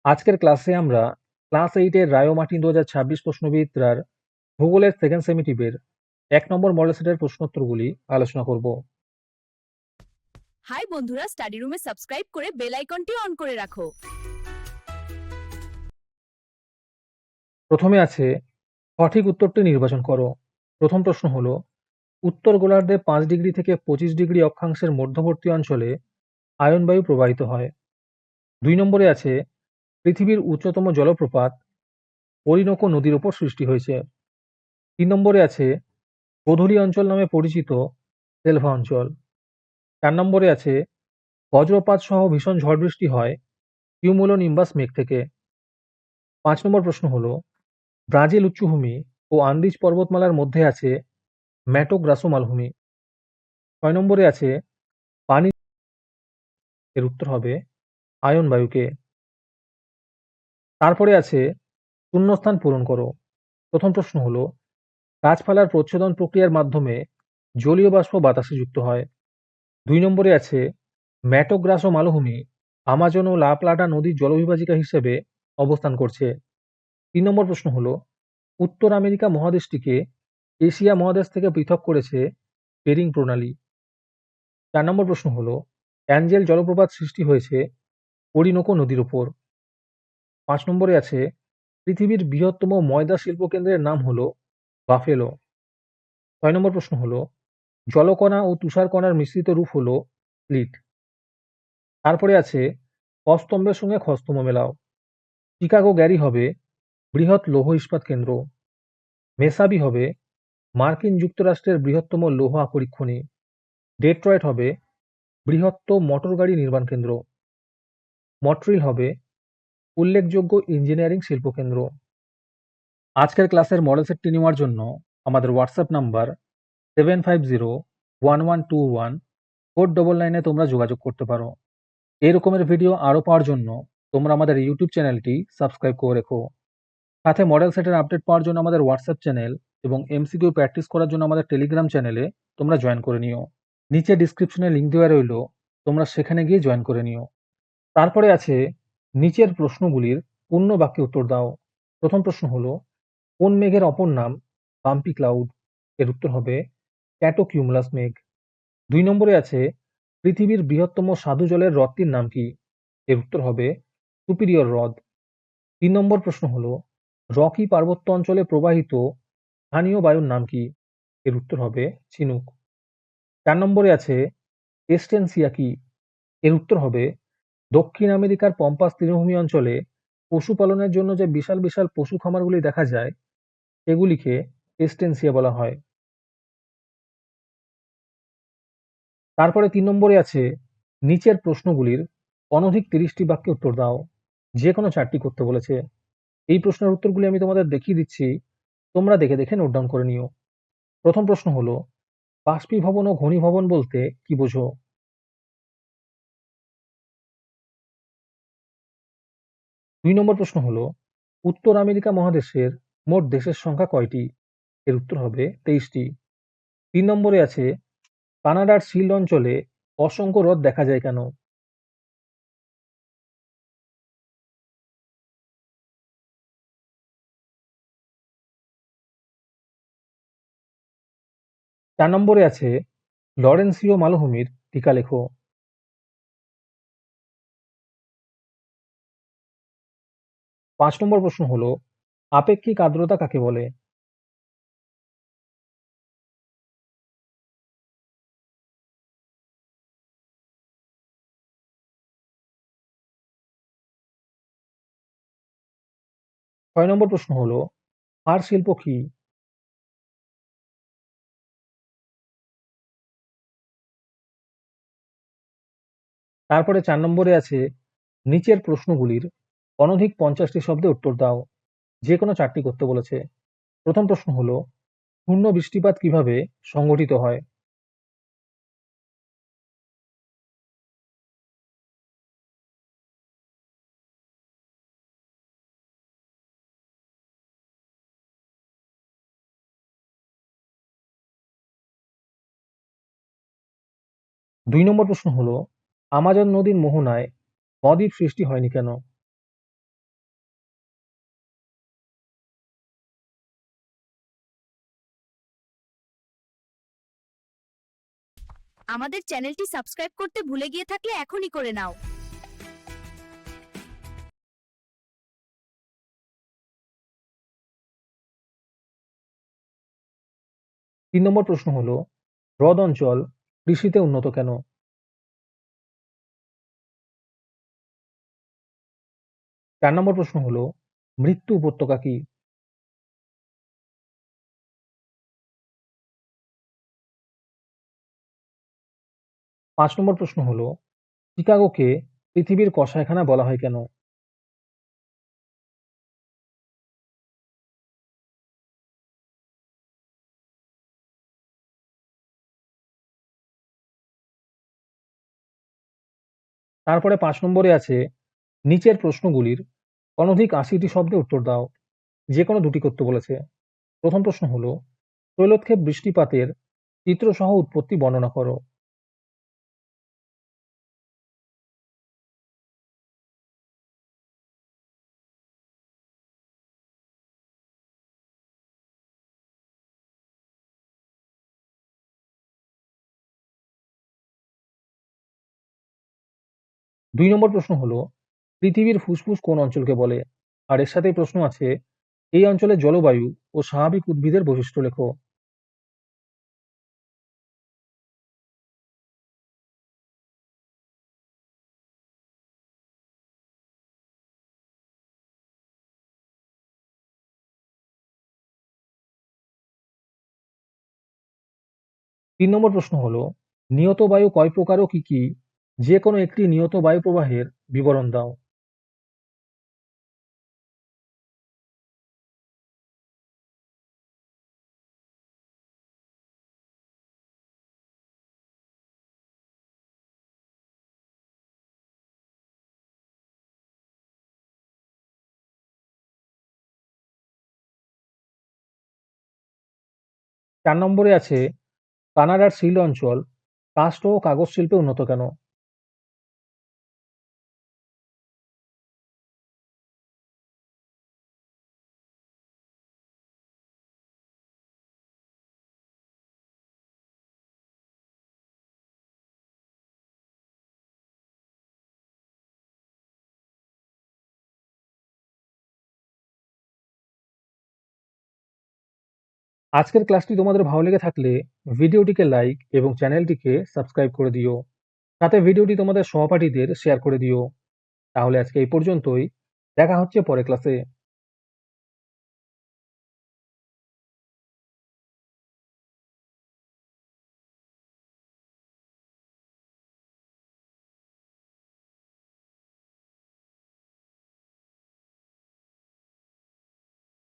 আজকের ক্লাসে আমরা ক্লাস 8 এর রায় ও মার্টিন 2026 প্রশ্নবিদ্যার ভূগোলের সেকেন্ড সেমিটিভের 1 নম্বর মডেল সেটের প্রশ্নোত্তরগুলি আলোচনা করব। হাই বন্ধুরা, স্টাডি রুমে সাবস্ক্রাইব করে বেল আইকনটি অন করে রাখো। প্রথমে আছে সঠিক উত্তরটি নির্বাচন করো। প্রথম প্রশ্ন হলো, উত্তর গোলার্ধে 5 ডিগ্রি থেকে 25 ডিগ্রি অক্ষাংশের মধ্যবর্তী অঞ্চলে আয়ন বায়ু প্রবাহিত হয়। 2 নম্বরে আছে পৃথিবীর উচ্চতম জলপ্রপাত অরিনোকো নদীর ওপর সৃষ্টি হয়েছে। 3 নম্বরে আছে গোধূলি অঞ্চল নামে পরিচিত সেলভা অঞ্চল। 4 নম্বরে আছে বজ্রপাত সহ ভীষণ ঝড় বৃষ্টি হয় কিউমুলোনিম্বাস মেঘ থেকে। 5 নম্বর প্রশ্ন হলো, ব্রাজিল উচ্চভূমি ও আন্দিজ পর্বতমালার মধ্যে আছে ম্যাটো গ্রাসো মালভূমি। 6 নম্বরে আছে পানি, এর উত্তর হবে আয়ন বায়ুকে। তারপরে আছে শূন্যস্থান পূরণ করো। প্রথম প্রশ্ন হলো, গাছপালার প্রচ্ছদন প্রক্রিয়ার মাধ্যমে জলীয় বাষ্প বাতাসে যুক্ত হয়। 2 নম্বরে আছে ম্যাটো গ্রাসো মালভূমি আমাজন ও লা প্লাটা নদীর জলবিভাজিকা হিসেবে অবস্থান করছে। 3 নম্বর প্রশ্ন হলো, উত্তর আমেরিকা মহাদেশটিকে এশিয়া মহাদেশ থেকে পৃথক করেছে বেরিং প্রণালী। 4 নম্বর প্রশ্ন হলো, অ্যাঞ্জেল জলপ্রপাত সৃষ্টি হয়েছে ওরিনোকো নদীর উপর। 5 নম্বরে আছে পৃথিবীর বৃহত্তম ময়দা শিল্প কেন্দ্রের নাম হলো বাফেলো। 6 নম্বর প্রশ্ন হলো, জলকণা ও তুষারকণার মিশ্রিত রূপ হলো স্লিট। তারপরে আছে অস্তম্ভের সঙ্গে খস্তম্ভ মেলাও। চিকাগো গ্যারি হবে বৃহৎ লৌহ ইস্পাত কেন্দ্র। মেসাবি হবে মার্কিন যুক্তরাষ্ট্রের বৃহত্তম লৌহ আকরিক খনি। ডেট্রয়েট হবে বৃহত্তম মোটর গাড়ি নির্মাণ কেন্দ্র। মন্ট্রিল হবে উল্লেখযোগ্য ইঞ্জিনিয়ারিং শিল্পকেন্দ্র। আজকের ক্লাসের মডেল সেটটি নেওয়ার জন্য আমাদের হোয়াটসঅ্যাপ নাম্বার 7501114999 তোমরা যোগাযোগ করতে পারো। এই রকমের ভিডিও আরও পাওয়ার জন্য তোমরা আমাদের ইউটিউব চ্যানেলটি সাবস্ক্রাইব করে রেখো। সাথে মডেল সেটের আপডেট পাওয়ার জন্য আমাদের হোয়াটসঅ্যাপ চ্যানেল এবং এমসিকিউ প্র্যাকটিস করার জন্য আমাদের টেলিগ্রাম চ্যানেলে তোমরা জয়েন করে নিও। নিচে ডিসক্রিপশনে লিঙ্ক দেওয়া রইল, তোমরা সেখানে গিয়ে জয়েন করে নিও। তারপরে আছে নিচের প্রশ্নগুলির পূর্ণ বাক্যে উত্তর দাও। প্রথম প্রশ্ন হলো, কোন মেঘের অপর নাম বাম্পি ক্লাউড? এর উত্তর হবে ক্যাটোকিউমুলাস মেঘ। 2 নম্বরে আছে পৃথিবীর বৃহত্তম স্বাদু জলের হ্রদটির নাম কি? এর উত্তর হবে সুপিরিয়র হ্রদ। 3 নম্বর প্রশ্ন হলো, রকি পার্বত্য অঞ্চলে প্রবাহিত স্থানীয় বায়ুর নাম কি? এর উত্তর হবে চিনুক। 4 নম্বরে আছে এস্টেনসিয়া কি? এর উত্তর হবে দক্ষিণ আমেরিকার পম্পাস তৃণভূমি অঞ্চলে পশুপালনের জন্য যে বিশাল বিশাল পশু খামারগুলি দেখা যায় এগুলিকে এস্টেনসিয়া বলা হয়। তারপরে 3 নম্বরে আছে নিচের প্রশ্নগুলির অনধিক 30টি বাক্যে উত্তর দাও। যে কোনো 4টি করতে বলেছে। এই প্রশ্নের উত্তরগুলি আমি তোমাদের দেখিয়ে দিচ্ছি, তোমরা দেখে দেখে নোট ডাউন করে নিও। প্রথম প্রশ্ন হলো, বাষ্পীভবন ও ঘনীভবন বলতে কি বোঝো? 2 নম্বর প্রশ্ন হলো, উত্তর আমেরিকা মহাদেশের মোট দেশের সংখ্যা কয়টি? এর উত্তর হবে 23টি। 3 নম্বরে আছে কানাডার শিল্ড অঞ্চলে অসংখ্য হ্রদ দেখা যায় কেন? 4 নম্বরে আছে লরেন্সীয় মালভূমির টিকা লেখো। 5 নম্বর প্রশ্ন হলো, আপেক্ষিক আর্দ্রতা কাকে বলে? 6 নম্বর প্রশ্ন হলো, পাট শিল্প কি? তারপরে 4 নম্বরে আছে নিচের প্রশ্নগুলির অনধিক 50টি শব্দে উত্তর দাও। যে কোনো 4টি করতে বলেছে। প্রথম প্রশ্ন হলো, শূন্য বৃষ্টিপাত কিভাবে সংঘটিত হয়? 2 নম্বর প্রশ্ন হলো, আমাজন নদীর মোহনায় বদ্বীপ সৃষ্টি হয়নি কেন? আমাদের চ্যানেলটি সাবস্ক্রাইব করতে ভুলে গিয়ে থাকলে এখনই করে নাও। তিন নম্বর প্রশ্ন হলো, হ্রদ অঞ্চল কৃষিতে উন্নত কেন? চার নম্বর প্রশ্ন হলো, মৃত্যু উপত্যকা কি? পাঁচ নম্বর প্রশ্ন হলো, চিকাগোকে পৃথিবীর কষাইখানা বলা হয় কেন? তারপরে ৫ নম্বরে আছে, নিচের প্রশ্নগুলির অনধিক ৮০টি শব্দে উত্তর দাও। যেকোনো দুটি করতে বলেছে। প্রথম প্রশ্ন হলো, তৈলক্ষেপ বৃষ্টিপাতের চিত্রসহ উৎপত্তি বর্ণনা করো। দুই নম্বর প্রশ্ন হলো, পৃথিবীর ফুসফুস কোন অঞ্চলকে বলে? আর এর সাথেই প্রশ্ন আছে, এই অঞ্চলের জলবায়ু ও স্বাভাবিক উদ্ভিদের বৈশিষ্ট্য লেখো। ৩ নম্বর প্রশ্ন হলো, নিয়ত বায়ু কয় প্রকার ও কি কি? যে কোনো একটি নিয়ত বায়ু প্রবাহের বিবরণ দাও। ৪ নম্বরে আছে, কানাডার সিল অঞ্চল কাষ্ঠ ও কাগজ শিল্পে উন্নত কেন? আজকের ক্লাসটি তোমাদের ভালো লেগে থাকলে ভিডিওটিকে লাইক এবং চ্যানেলটিকে সাবস্ক্রাইব করে দিও। সাথে ভিডিওটি তোমাদের সহপাঠীদের শেয়ার করে দিও। তাহলে আজকে এই পর্যন্তই। দেখা হচ্ছে পরের ক্লাসে।